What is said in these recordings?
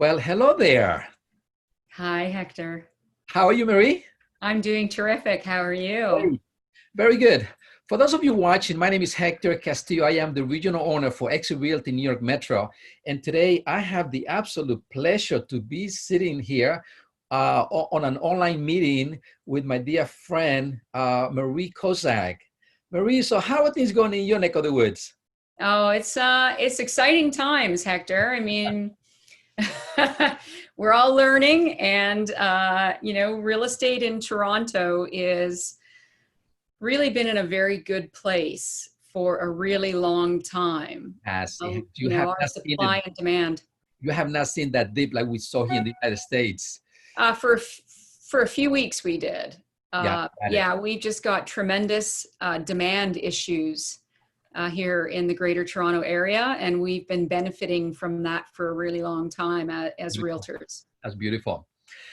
Well, hello there. Hi, Hector. How are you, Marie? I'm doing terrific. How are you? Very, very good. For those of you watching, my name is Hector Castillo. I am the regional owner for Exit Realty New York Metro. And today I have the absolute pleasure to be sitting here on an online meeting with my dear friend, Marie Kozak. Marie, so how are things going in your neck of the woods? Oh, it's exciting times, Hector. I mean, we're all learning and real estate in Toronto is really been in a very good place for a really long time. As You know, our supply and demand. you have not seen that dip like we saw here in the United States. For a few weeks we did. Yeah, got it. Yeah, we just got tremendous demand issues here in the Greater Toronto Area, and we've been benefiting from that for a really long time as Beautiful. realtors. That's beautiful.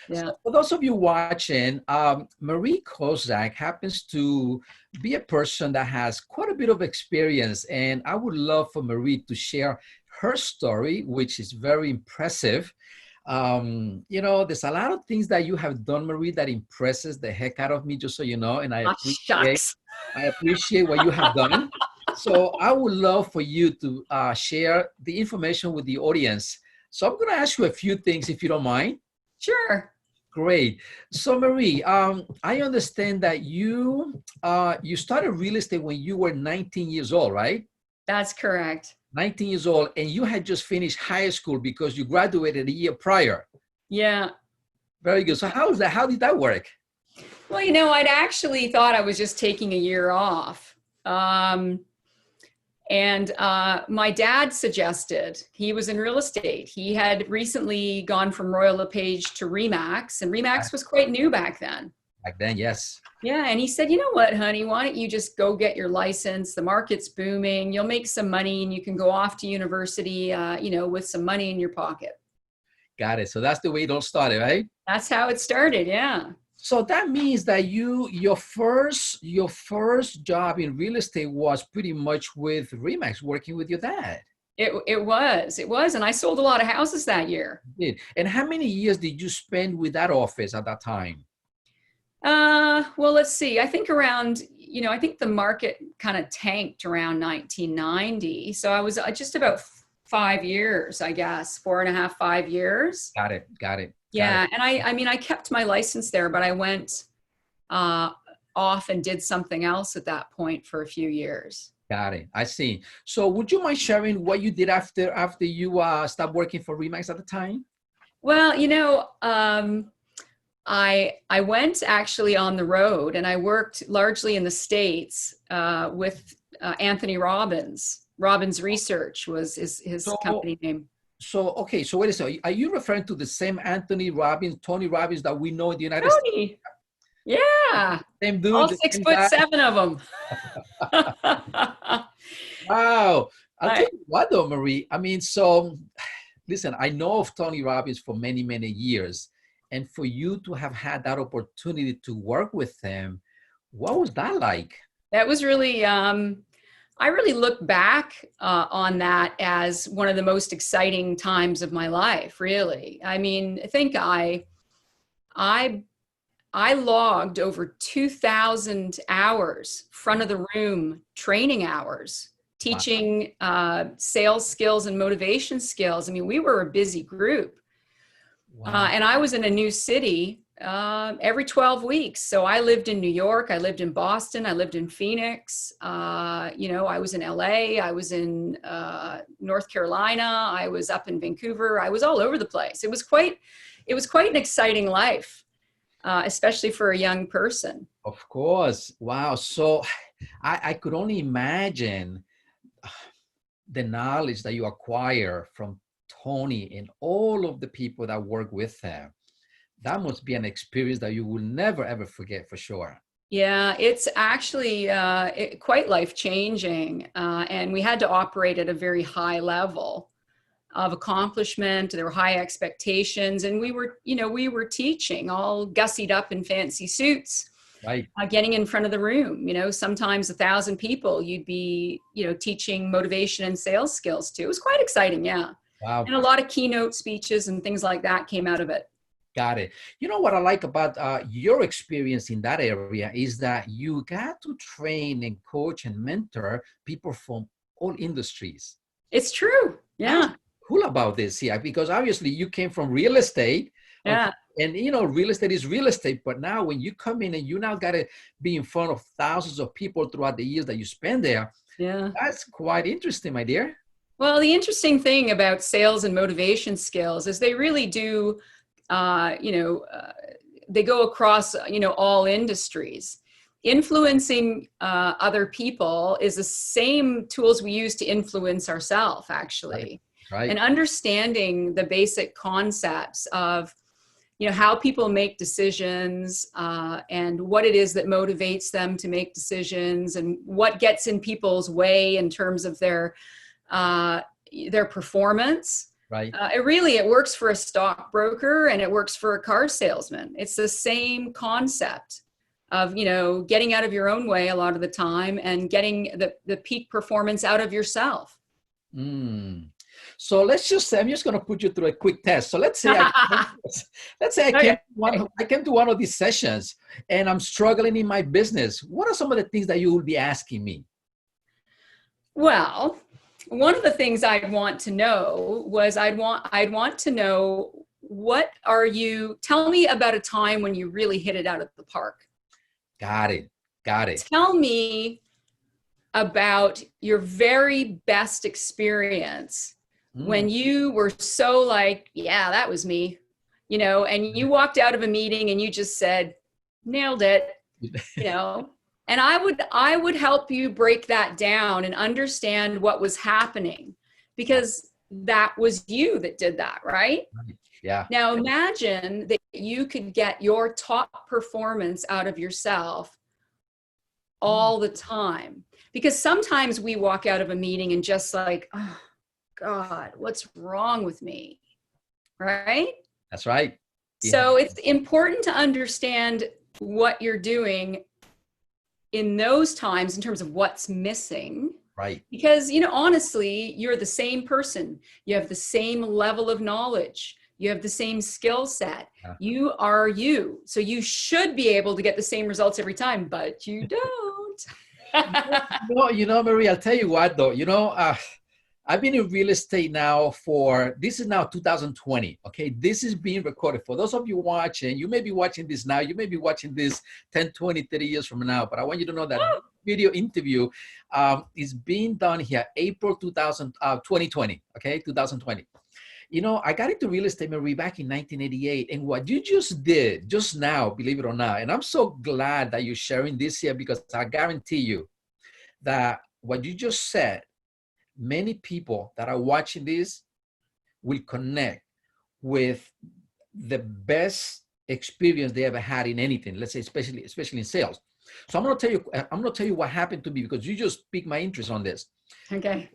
Yeah. So for those of you watching, Marie Kozak happens to be a person that has quite a bit of experience, and I would love for Marie to share her story, which is very impressive. There's a lot of things that you have done, Marie, that impresses the heck out of me, just so you know, and Ah, shucks. I appreciate what you have done. So I would love for you to share the information with the audience. So I'm going to ask you a few things if you don't mind. Sure. Great. So Marie, I understand that you started real estate when you were 19 years old, right? That's correct. 19 years old, and you had just finished high school because you graduated a year prior. Yeah. Very good. So how is that? How did that work? Well, I'd actually thought I was just taking a year off. And my dad suggested, he was in real estate. He had recently gone from Royal LePage to Remax, and Remax was quite new back then. Back then, yes. Yeah, and he said, you know what, honey, why don't you just go get your license? The market's booming. You'll make some money and you can go off to university, with some money in your pocket. Got it. So that's the way it all started, right? That's how it started, yeah. So that means that your first job in real estate was pretty much with Remax, working with your dad. It was. And I sold a lot of houses that year. You did. And how many years did you spend with that office at that time? Well, let's see. I think I think the market kind of tanked around 1990. So I was just about 5 years, I guess, 4.5, 5 years. Got it. Got it. Yeah. And I kept my license there, but I went off and did something else at that point for a few years. Got it. I see. So would you mind sharing what you did after you stopped working for Remax at the time? Well, I went actually on the road and I worked largely in the States with Anthony Robbins. Robbins Research was his So, company name. okay. So wait a second. Are you referring to the same Anthony Robbins, Tony Robbins that we know in the United States? Tony. Yeah. Same dude, All the six same foot guy? seven of them. Wow. I'll tell I, you what though, Marie. I mean, so listen, I know of Tony Robbins for many, many years. And for you to have had that opportunity to work with him, what was that like? that was really, I really look back on that as one of the most exciting times of my life, really. I mean, I think I logged over 2,000 hours, front of the room training hours, Wow. teaching sales skills and motivation skills. I mean, we were a busy group. Wow. And I was in a new city every 12 weeks. So I lived in New York, I lived in Boston, I lived in Phoenix. I was in LA, I was in North Carolina, I was up in Vancouver, I was all over the place. It was quite an exciting life, especially for a young person. Of course. Wow. So I could only imagine the knowledge that you acquire from Tony and all of the people that work with him. That must be an experience that you will never ever forget for sure. Yeah, it's actually quite life changing. And we had to operate at a very high level of accomplishment. There were high expectations, and we were teaching all gussied up in fancy suits, Right. getting in front of the room. Sometimes 1,000 people you'd be, teaching motivation and sales skills to. It was quite exciting. Yeah. Wow. And a lot of keynote speeches and things like that came out of it. Got it. You know what I like about your experience in that area is that you got to train and coach and mentor people from all industries. It's true. That's Yeah. cool about this, yeah, because obviously you came from real estate. Okay, Yeah. and you know, real estate is real estate, but now when you come in and you now got to be in front of thousands of people throughout the years that you spend there, Yeah. that's quite interesting, my dear. Well, the interesting thing about sales and motivation skills is they really do, they go across, all industries. Influencing other people is the same tools we use to influence ourselves, Right, actually. right, And understanding the basic concepts of, how people make decisions and what it is that motivates them to make decisions and what gets in people's way in terms of their performance. right. It works for a stockbroker and it works for a car salesman. It's the same concept of, getting out of your own way a lot of the time and getting the peak performance out of yourself. Mm. So let's just say I'm just going to put you through a quick test. So let's say let's say Okay. I came to one of these sessions and I'm struggling in my business. What are some of the things that you will be asking me? Well, one of the things I'd want to know was I'd want to know, tell me about a time when you really hit it out of the park. Got it. Got it. Tell me about your very best experience when you were so like, yeah, that was me, and you walked out of a meeting and you just said, nailed it, and I would help you break that down and understand what was happening, because that was you that did that, right? Yeah. Now imagine that you could get your top performance out of yourself all the time, because sometimes we walk out of a meeting and just like, oh God, what's wrong with me? Right? That's right. Yeah. So it's important to understand what you're doing in those times in terms of what's missing. Right. Because, honestly, you're the same person. You have the same level of knowledge. You have the same skill set. Yeah. You are you. So you should be able to get the same results every time, but you don't. Marie, I'll tell you what, though, I've been in real estate now this is now 2020. Okay. This is being recorded. For those of you watching, you may be watching this now. You may be watching this 10, 20, 30 years from now. But I want you to know that video interview is being done here, April 2020. Okay. 2020. I got into real estate, Marie, back in 1988. And what you just did just now, believe it or not, and I'm so glad that you're sharing this here, because I guarantee you that what you just said, many people that are watching this will connect with the best experience they ever had in anything. Let's say, especially in sales. So I'm going to tell you what happened to me, because you just piqued my interest on this. Okay.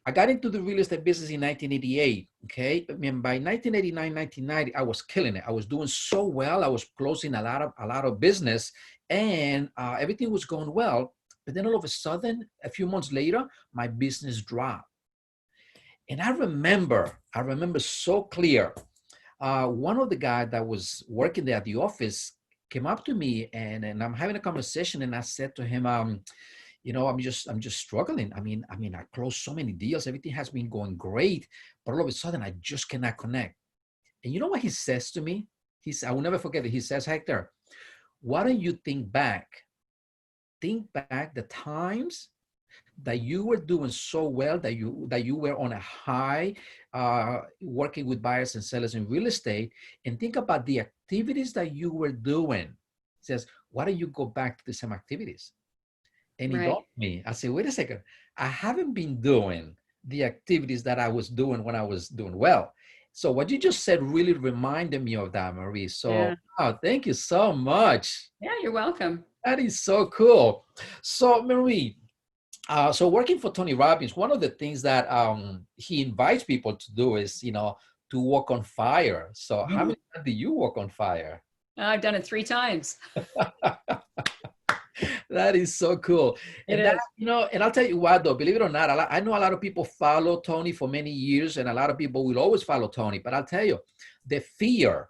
I got into the real estate business in 1988. Okay. I mean, by 1989, 1990, I was killing it. I was doing so well. I was closing a lot of business, and everything was going well. But then all of a sudden, a few months later, my business dropped. And I remember so clear. One of the guys that was working there at the office came up to me, and I'm having a conversation, and I said to him, I'm just struggling. I mean, I closed so many deals. Everything has been going great, but all of a sudden I just cannot connect. And you know what he says to me? I will never forget it. He says, Hector, why don't you think back the times that you were doing so well, that you were on a high, working with buyers and sellers in real estate, and think about the activities that you were doing. He says, why don't you go back to the same activities? And he told me, I said, wait a second, I haven't been doing the activities that I was doing when I was doing well. So what you just said really reminded me of that, Marie. So thank you so much. Yeah, you're welcome. That is so cool. So Marie, so working for Tony Robbins, one of the things that he invites people to do is, to walk on fire. So how many times do you walk on fire? I've done it 3 times. That is so cool. It And that, is. and I'll tell you what, though, believe it or not, I know a lot of people follow Tony for many years, and a lot of people will always follow Tony. But I'll tell you, the fear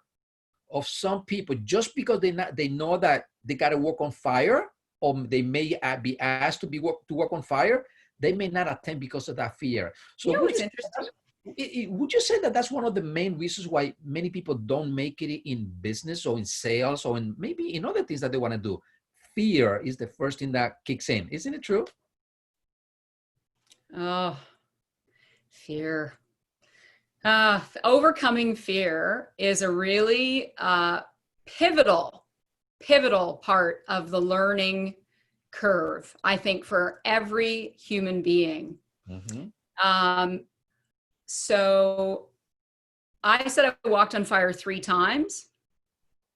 of some people, just because they know that they got to work on fire, or they may be asked to work on fire, they may not attend because of that fear. So You know what's interesting? would you say that that's one of the main reasons why many people don't make it in business or in sales or in maybe in other things that they want to do? Fear is the first thing that kicks in. Isn't it true? Oh, fear. Overcoming fear is a really pivotal part of the learning curve, I think, for every human being. So I said I walked on fire 3 times.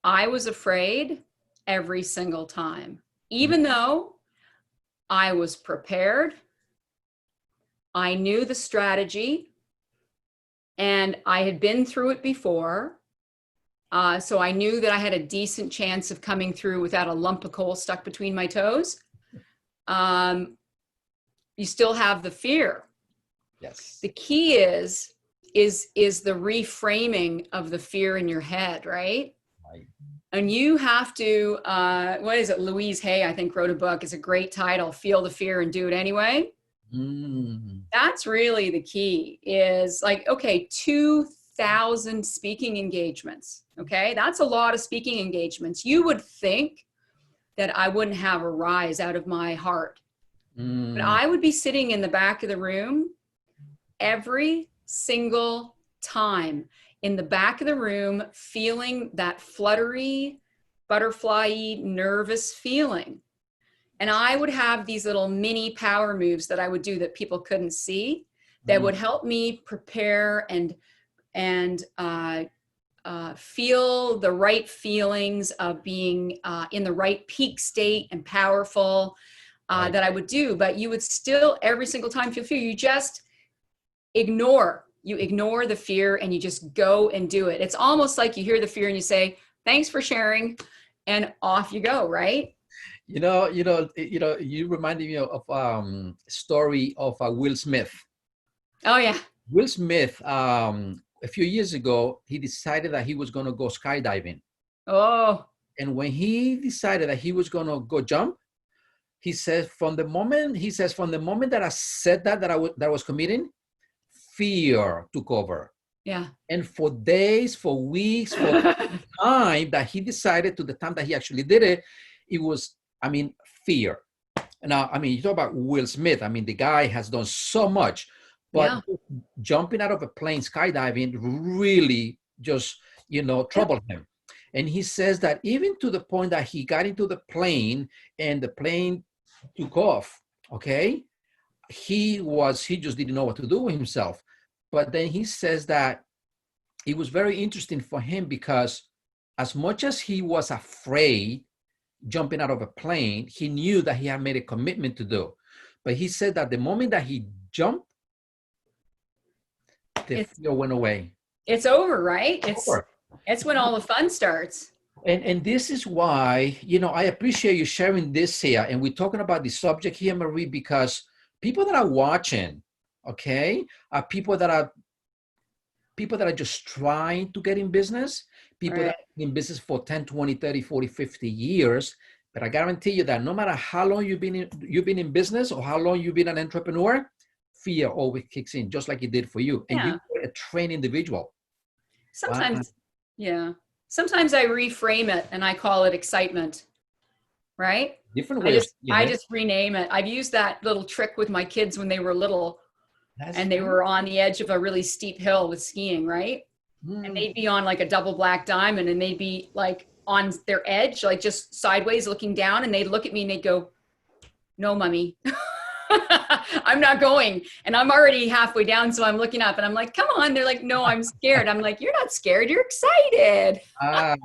I was afraid every single time, even though I was prepared. I knew the strategy and I had been through it before. So I knew that I had a decent chance of coming through without a lump of coal stuck between my toes. You still have the fear. Yes. The key is the reframing of the fear in your head, right? Right. And you have to, what is it? Louise Hay, I think, wrote a book. It's a great title, Feel the Fear and Do It Anyway. That's really the key, is like, okay, 2,000 speaking engagements. Okay. That's a lot of speaking engagements. You would think that I wouldn't have a rise out of my heart, but I would be sitting in the back of the room every single time, in the back of the room, feeling that fluttery, butterfly-y, nervous feeling. And I would have these little mini power moves that I would do that people couldn't see, that would help me prepare and feel the right feelings of being in the right peak state and powerful, that I would do. But you would still, every single time feel fear, you just ignore the fear and you just go and do it. It's almost like you hear the fear and you say, thanks for sharing, and off you go, right? You reminded me of story of Will Smith. Oh yeah. Will Smith, a few years ago, he decided that he was going to go skydiving. Oh. And when he decided that he was going to go jump, he says, from the moment that I said that I was committing, fear took over. Yeah. And for days, for weeks, for the time that he decided to the time that he actually did it, it was, fear. Now, you talk about Will Smith. The guy has done so much, but jumping out of a plane, skydiving, really just, troubled him. And he says that even to the point that he got into the plane and the plane took off, okay? He just didn't know what to do with himself. But then he says that it was very interesting for him because as much as he was afraid jumping out of a plane, he knew that he had made a commitment to do. But he said that the moment that he jumped, the fear went away. It's over, right? Over. It's when all the fun starts. And this is why, I appreciate you sharing this here. And we're talking about the subject here, Marie, because people that are watching, okay, are people that are just trying to get in business, people that are in business for 10, 20, 30, 40, 50 years. But I guarantee you that no matter how long you've been in business or how long you've been an entrepreneur, fear always kicks in, just like it did for you. And you're a trained individual. Sometimes, sometimes I reframe it and I call it excitement, right? Different way. I just rename it. I've used that little trick with my kids when they were little. And they were on the edge of a really steep hill with skiing, right? And they'd be on like a double black diamond and they'd be like on their edge, like just sideways looking down, and they'd look at me and they'd go, no, mommy, I'm not going. And I'm already halfway down. So I'm looking up and I'm like, come on. They're like, no, I'm scared. I'm like, you're not scared. You're excited.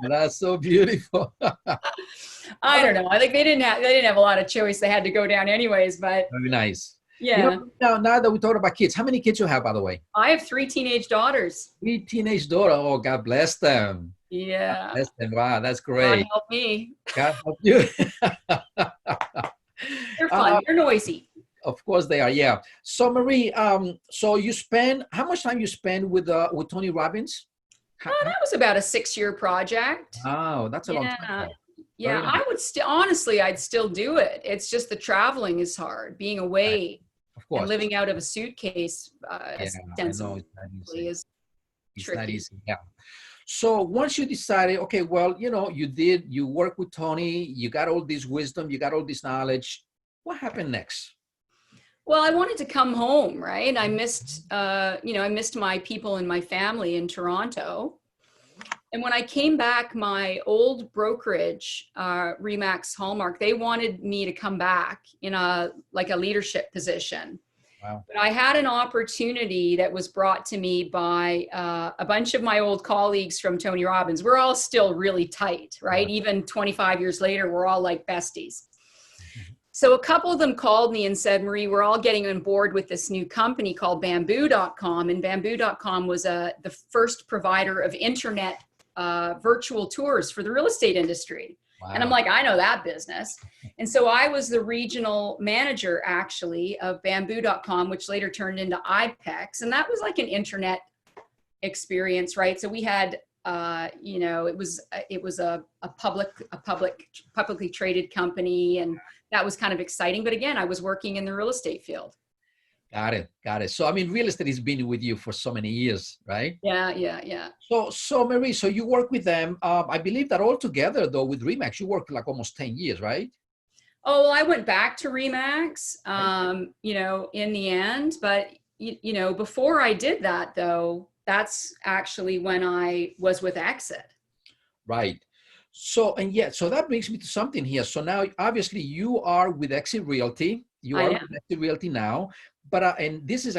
That's so beautiful. I don't know. I think they didn't have a lot of choice. They had to go down anyways, but. Very nice. Yeah. Now that we talked about kids, how many kids you have, by the way? I have 3 teenage daughters. 3 teenage daughters. Oh, God bless them. Yeah. Listen, wow, that's God great. help me. God help you. They're Uh, fun. They're noisy. of course they are, yeah. So Marie, so you spend, how much time you spend with Tony Robbins? That was about a 6-year project. Wow, that's a long Yeah. time. Yeah. Very nice. I would still, honestly, I'd still do it. It's just the traveling is hard. Being Right. away Of and course. living out of a suitcase Yeah, I know ostensibly it's not easy. is It's not tricky. easy. Yeah. So once you decided, okay, well, you work with Tony, you got all this wisdom, you got all this knowledge. What happened next? Well, I wanted to come home, right? I missed my people and my family in Toronto. And when I came back, my old brokerage, Remax Hallmark, they wanted me to come back in a leadership position. Wow. But I had an opportunity that was brought to me by a bunch of my old colleagues from Tony Robbins. We're all still really tight, right? Even 25 years later, we're all like besties. So a couple of them called me and said, Marie, we're all getting on board with this new company called bamboo.com. And bamboo.com was the first provider of internet virtual tours for the real estate industry. Wow. And I'm like, I know that business. And so I was the regional manager actually of bamboo.com, which later turned into IPEX. And that was like an internet experience, right? So we had, it was a publicly traded company, and that was kind of exciting. But again, I was working in the real estate field. Got it. Got it. So, I mean, real estate has been with you for so many years, right? Yeah. So Marie, so you work with them. I believe that altogether, though, with Remax, you worked like almost 10 years, right? Oh, well, I went back to Remax, in the end. But, before I did that, though, that's actually when I was with Exit. Right. So, and yet, so that brings me to something here. So now, obviously, you are with Exit Realty. You I are am. with Exit Realty now. But, and this is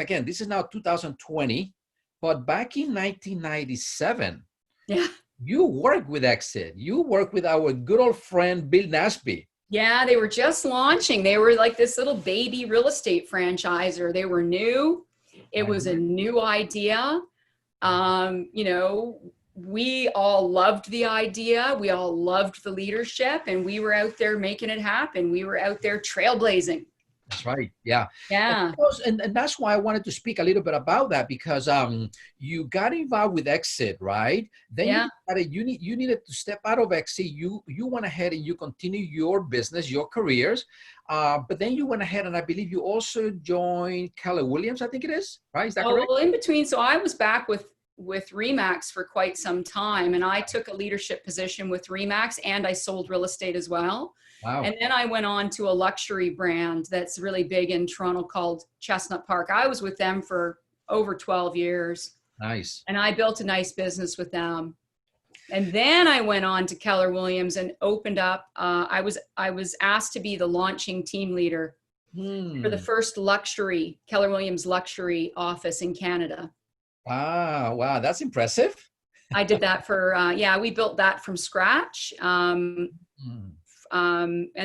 now 2020. But back in 1997, Yeah. you worked with Exit. You worked with our good old friend, Bill Nasby. Yeah, they were just launching. They were like this little baby real estate franchisor. They were new. It was a new idea. We all loved the idea. We all loved the leadership, and we were out there making it happen. We were out there trailblazing. That's right. Yeah. Yeah. And that's why I wanted to speak a little bit about that, because you got involved with Exit, right? Then Yeah. you needed to step out of Exit. You went ahead and you continue your business, your careers. But then you went ahead and I believe you also joined Keller Williams, I think it is, right? Is that correct? Well, in between, so I was back with Remax for quite some time, and I took a leadership position with Remax, and I sold real estate as well. Wow. And then I went on to a luxury brand that's really big in Toronto called Chestnut Park. I was with them for over 12 years. Nice. And I built a nice business with them. And then I went on to Keller Williams and opened up. I was asked to be the launching team leader for the first Keller Williams luxury office in Canada. Wow, that's impressive. I did that we built that from scratch. And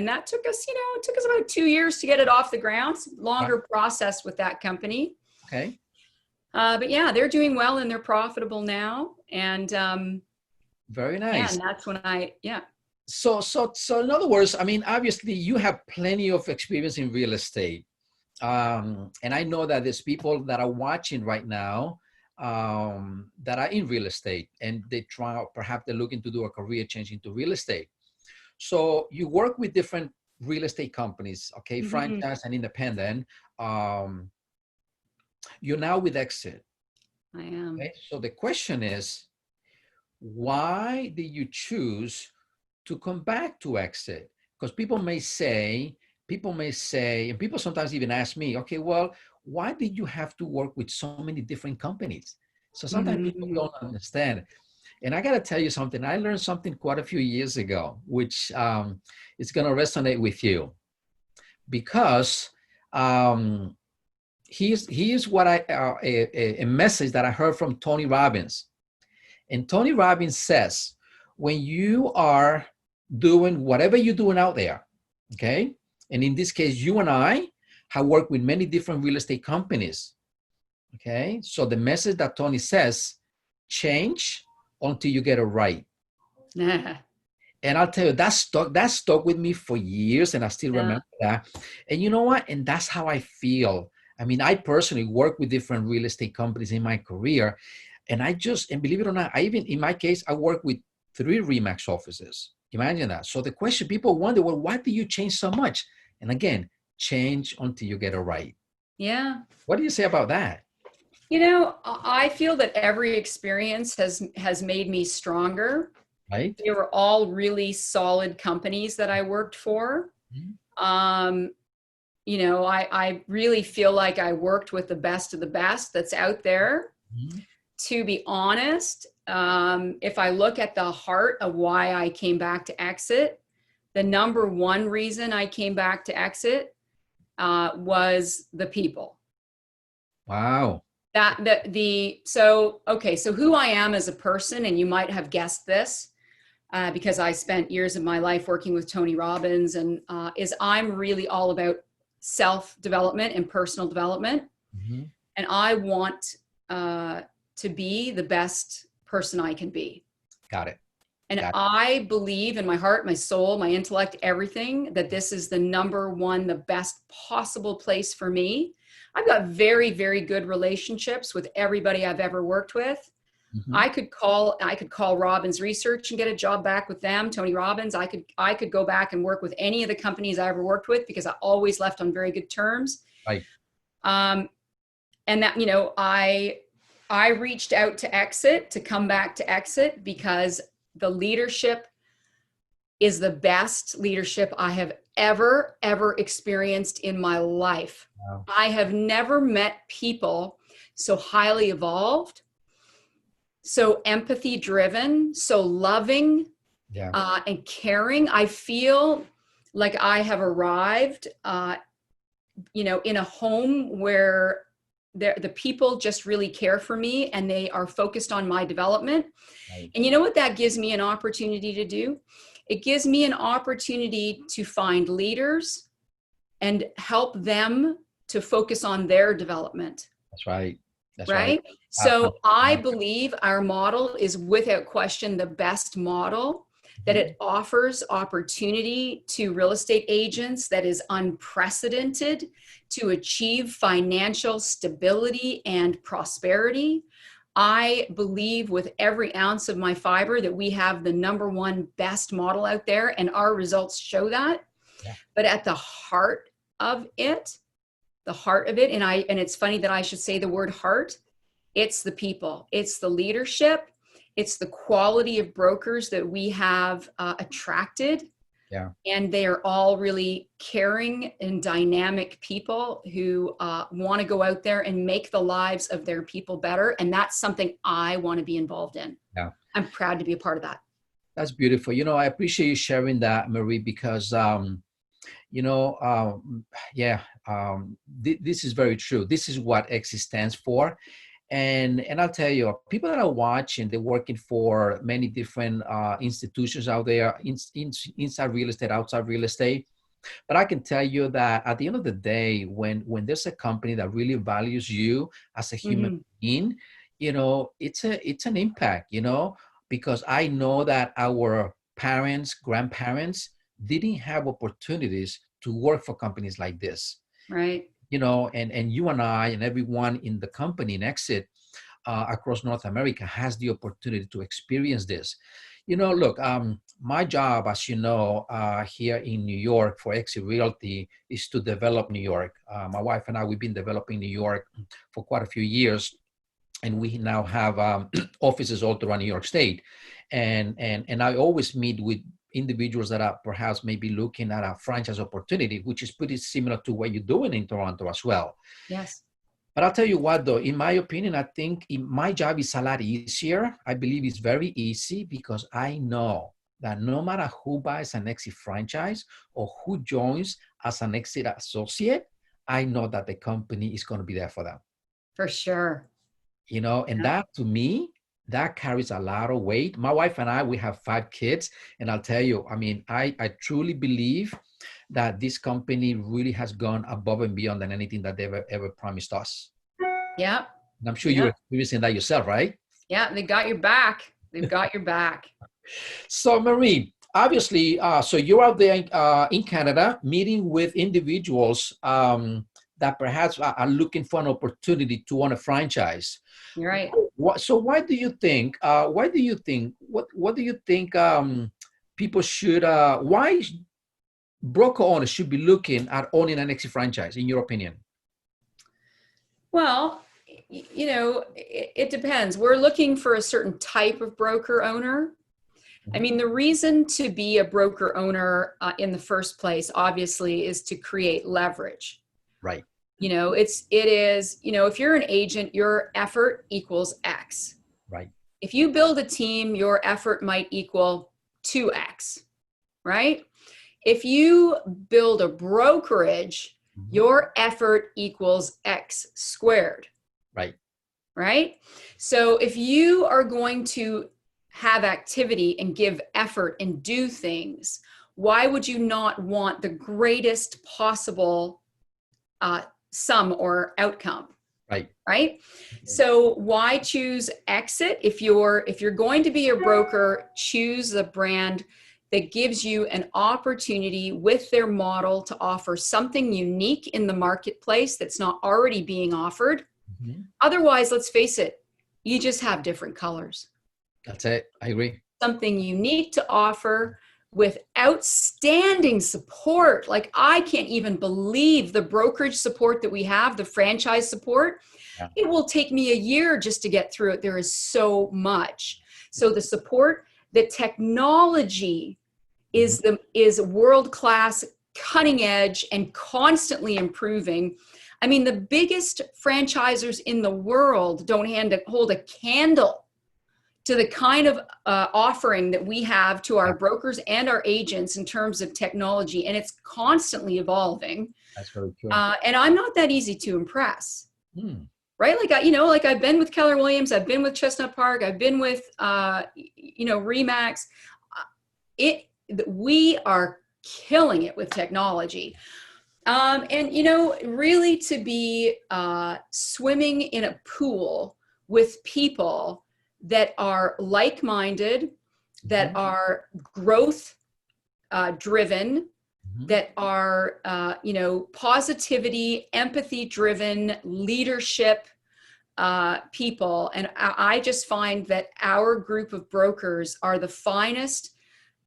that took us about 2 years to get it off the ground. Longer process with that company. Okay. But yeah, they're doing well and they're profitable now. And very nice. Yeah, and that's when So in other words, I mean, obviously you have plenty of experience in real estate. And I know that there's people that are watching right now that are in real estate, and perhaps they're looking to do a career change into real estate. So you work with different real estate companies, okay, franchise and independent. You're now with Exit. I am. Okay? So the question is, why did you choose to come back to Exit? Because people may say, and people sometimes even ask me, okay, well, why did you have to work with so many different companies? So sometimes people don't understand. And I got to tell you something. I learned something quite a few years ago, which is going to resonate with you, because here's what a message that I heard from Tony Robbins. And Tony Robbins says, when you are doing whatever you're doing out there, okay, and in this case, you and I have worked with many different real estate companies, okay? So the message that Tony says, change until you get it right. Nah. And I'll tell you, that stuck with me for years, and I still Yeah. remember that. And you know what? And that's how I feel. I mean, I personally work with different real estate companies in my career, and and believe it or not, I even, in my case, I work with 3 RE/MAX offices. Imagine that. So the question people wonder, well, why do you change so much? And again, change until you get it right. Yeah. What do you say about that? I feel that every experience has made me stronger. Right? They were all really solid companies that I worked for. Mhm. Um, I really feel like I worked with the best of the best that's out there. Mhm. To be honest, if I look at the heart of why I came back to Exit, the number one reason I came back to Exit was the people. Wow. So who I am as a person, and you might have guessed this, because I spent years of my life working with Tony Robbins, and is I'm really all about self-development and personal development. Mhm. And I want to be the best person I can be. Got it. And Got I believe in my heart, my soul, my intellect, everything, that this is the number one, the best possible place for me. I've got very, very good relationships with everybody I've ever worked with. it. Mhm. I could call Robbins Research and get a job back with them. Tony Robbins. I could go back and work with any of the companies I ever worked with because I always left on very good terms. Right. Um, and that, I reached out to Exit to come back to Exit because the leadership is the best leadership I have ever experienced in my life. Wow. I have never met people so highly evolved, so empathy driven, so loving, Yeah. and caring. I feel like I have arrived, in a home where the people just really care for me and they are focused on my development. Right. And you know what that gives me an opportunity to do? It gives me an opportunity to find leaders and help them to focus on their development. That's right. That's right. Right? So I believe our model is without question the best model, that Mhm. it offers opportunity to real estate agents that is unprecedented to achieve financial stability and prosperity. I believe with every ounce of my fiber that we have the number one best model out there, and our results show that. Yeah. But at the heart of it, and it's funny that I should say the word heart, it's the people, it's the leadership, it's the quality of brokers that we have attracted. Yeah. And they are all really caring and dynamic people who want to go out there and make the lives of their people better. And that's something I want to be involved in. Yeah. I'm proud to be a part of that. That's beautiful. I appreciate you sharing that, Marie, because you know, yeah, this is very true. This is what Exit stands for. And I'll tell you, people that are watching, they're working for many different institutions out there, inside real estate, outside real estate. But I can tell you that at the end of the day, when there's a company that really values you as a human Mhm. being, it's an impact, because I know that our parents, grandparents didn't have opportunities to work for companies like this. Right. And you and I and everyone in the company in Exit across North America has the opportunity to experience this. Look, my job, as you know, here in New York for Exit Realty is to develop New York. My wife and I, we've been developing New York for quite a few years, and we now have offices all throughout New York State. And I always meet with individuals that are perhaps maybe looking at a franchise opportunity, which is pretty similar to what you're doing in Toronto as well. Yes. But I'll tell you what, though, in my opinion, I think my job is a lot easier. I believe it's very easy because I know that no matter who buys an Exit franchise or who joins as an Exit associate, I know that the company is going to be there for them. For sure. And Yeah. that to me, that carries a lot of weight. My wife and I, we have 5 kids. And I'll tell you, I mean, I truly believe that this company really has gone above and beyond than anything that they've ever promised us. Yeah. And I'm sure you're Yeah. experiencing that yourself, right? Yeah. They got your back. They've got your back. So, Marie, obviously, so you're out there in Canada meeting with individuals that perhaps are looking for an opportunity to own a franchise. You're right. So, why do you think? What do you think people should? Why broker owners should be looking at owning an exit franchise, in your opinion? Well, it depends. We're looking for a certain type of broker owner. I mean, the reason to be a broker owner in the first place, obviously, is to create leverage. Right. If you're an agent, your effort equals X. Right. If you build a team, your effort might equal 2X, right? If you build a brokerage, your effort equals X squared. Right. Right? So if you are going to have activity and give effort and do things, why would you not want the greatest possible sum or outcome? Right. Right. So why choose exit? If you're going to be a broker, choose a brand that gives you an opportunity with their model to offer something unique in the marketplace that's not already being offered. Mm-hmm. Otherwise, let's face it, you just have different colors. That's it. I agree. Something unique to offer with outstanding support. Like, I can't even believe the brokerage support that we have, the franchise support. Yeah. It will take me a year just to get through it. There is so much. So the support, the technology is world-class, cutting edge, and constantly improving. I mean, the biggest franchisors in the world don't hold a candle to the kind of offering that we have to our brokers and our agents in terms of technology, and it's constantly evolving. That's very true. And I'm not that easy to impress, right? Like I've been with Keller Williams, I've been with Chestnut Park, I've been with Remax. We are killing it with technology. Really to be swimming in a pool with people that are like-minded, that are growth driven, that are, positivity, empathy driven, leadership people. And I just find that our group of brokers are the finest,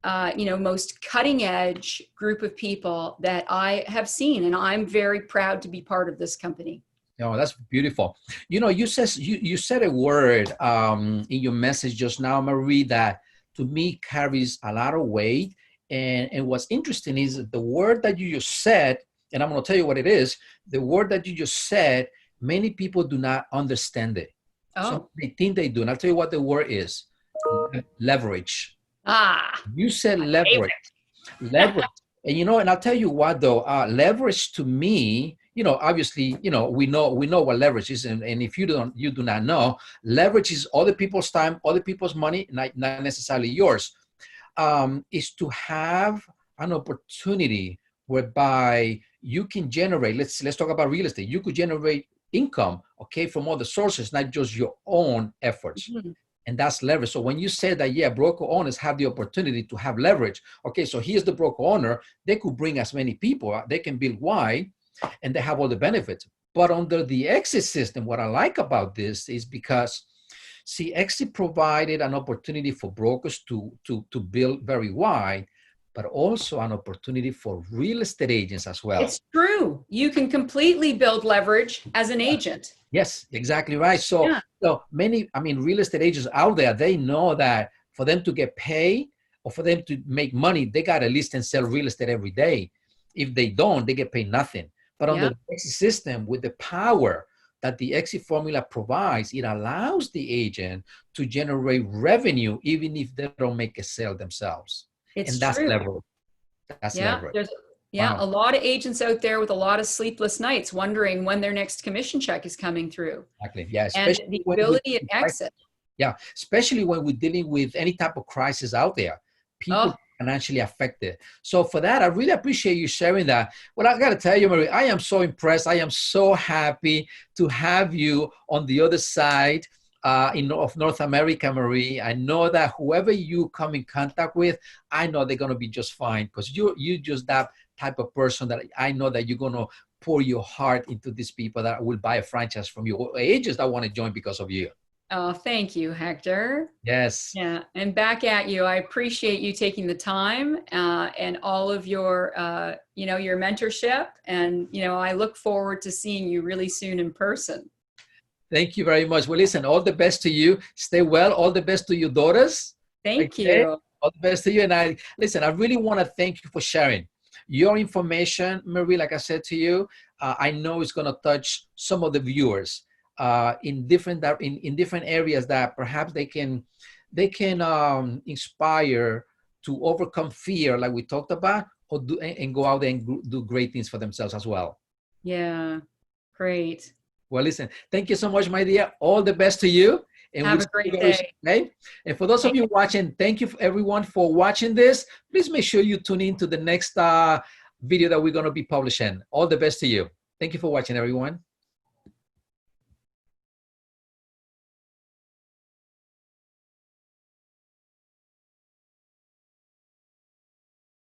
most cutting edge group of people that I have seen. And I'm very proud to be part of this company. Oh, that's beautiful. You said a word in your message just now, Marie, that to me carries a lot of weight. And what's interesting is the word that you just said, and I'm going to tell you what it is. The word that you just said, many people do not understand it. Oh. So they think they do. And I'll tell you what the word is. Leverage. You said leverage. Leverage. And I'll tell you what though, leverage to me, obviously, we know what leverage is. And if you do not know, leverage is other people's time, other people's money, not necessarily yours. Is to have an opportunity whereby you can generate, let's talk about real estate. You could generate income, okay, from other sources, not just your own efforts. And that's leverage. So when you say that, broker owners have the opportunity to have leverage. Okay, so here's the broker owner. They could bring as many people. They can build wide, and they have all the benefits. But under the exit system, what I like about this is because, see, exit provided an opportunity for brokers to build very wide, but also an opportunity for real estate agents as well. It's true. You can completely build leverage as an agent. Yes, exactly right. So many, real estate agents out there, they know that for them to get paid or for them to make money, they got to list and sell real estate every day. If they don't, they get paid nothing. But under the exit system, with the power that the exit formula provides, it allows the agent to generate revenue even if they don't make a sale themselves. It's that's true. leverage. That's leverage. Wow. A lot of agents out there with a lot of sleepless nights wondering when their next commission check is coming through. Exactly. Yeah. And the ability to exit. Yeah. Especially when we're dealing with any type of crisis out there. People financially affected. So for that, I really appreciate you sharing that. Well, I got to tell you, Marie, I am so impressed. I am so happy to have you on the other side of North America, Marie. I know that whoever you come in contact with, I know they're going to be just fine, because you just that type of person that I know that you're going to pour your heart into these people that will buy a franchise from you, or agents that want to join because of you. Oh, thank you, Hector. Yes. Yeah, and back at you. I appreciate you taking the time and all of your, your mentorship. And, I look forward to seeing you really soon in person. Thank you very much. Well, listen, all the best to you. Stay well. All the best to your daughters. Thank Okay? you. All the best to you. And I really want to thank you for sharing your information, Marie. Like I said to you, I know it's going to touch some of the viewers in different areas that perhaps they can inspire to overcome fear, like we talked about, or and go out there and do great things for themselves as well. Yeah, great. Well, listen, thank you so much, my dear. All the best to you. And Have a great day. Okay? And for those of you watching, thank you everyone for watching this. Please make sure you tune in to the next video that we're going to be publishing. All the best to you. Thank you for watching, everyone.